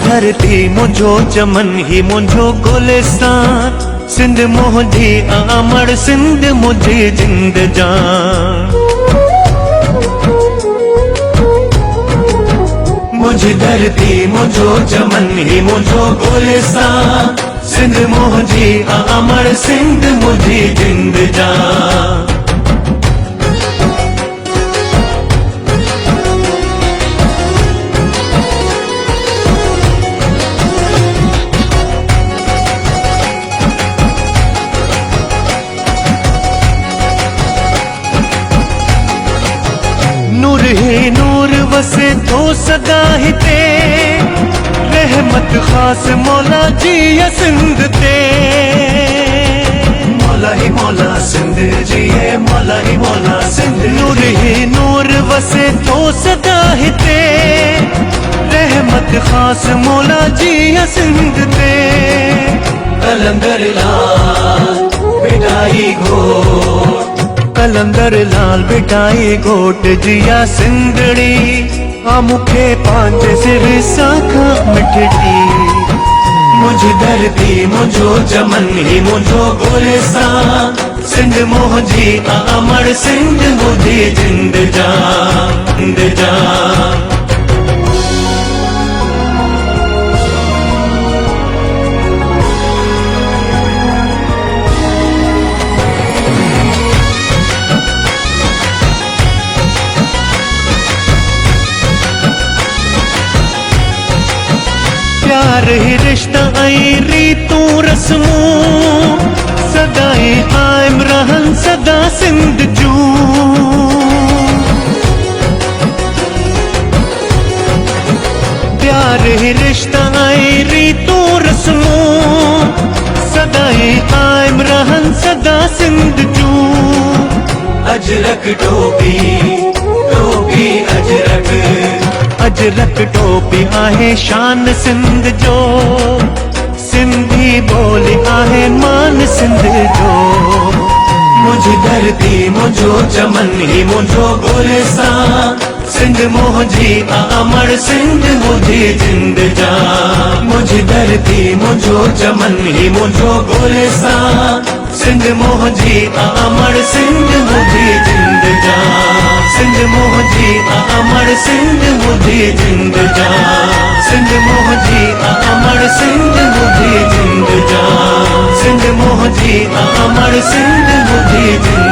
धरती मुझो चमन ही मुझो गुलिस्तान, सिंध मोहजी अमर सिंध मुझी जिंद जान। मुझी धरती मुझो चमन ही मुझो गुलिस्तान, सिंध मोहजी अमर सिंध मुझी जिंद जान। नूर ही नूर वसे तो सदा हिते, रहमत खास मौला जी या सिंध ते। मौला ही मौला सिंध जी है, मौला ही मौला सिंध। नूर ही नूर वसे तो सदा हिते, रहमत खास मौला जी या सिंध ते। कलंदर लाल बिठाई घोट, कलंदर लाल बिठाई घोट जिया सिंधड़ी, आ मुखे पांच सिर साखा मिठड़ी। मुझी धरती मुझो चमन ही मुझो गुलिस्तान, सिंध मोहजी अमर सिंध मुझी जिंद जान, जिंद जान। प्यार ही रिश्ता आई रीतूं रस्मूं, सदाई कायम रहन सदा सिंध जूं। प्यार ही रिश्ता आई रीतूं रस्मूं, सदाई कायम रहन सदा सिंध जूं। अजरक टोपी टोपी अजरक, अजरक टोपी आहे शान सिंध जो, सिंधी बोली आहे मान सिंध जो। मुझी धरती मुझो चमन ही मुझो गुलिस्तान, सिंध मोहजी अमर सिंध मुझी जिंद जान। मुझी धरती मुझो चमन ही मुझो गुलिस्तान, सिंध मोहजी अमर सिंध मुझी जिंद जान। सिंध मोहजी अमर सिंध मुझी जिंद जान। सिंध मोहजी अमर सिंध मुझी जिंद जान। सिंध मोहजी अमर सिंध मुझी जिंद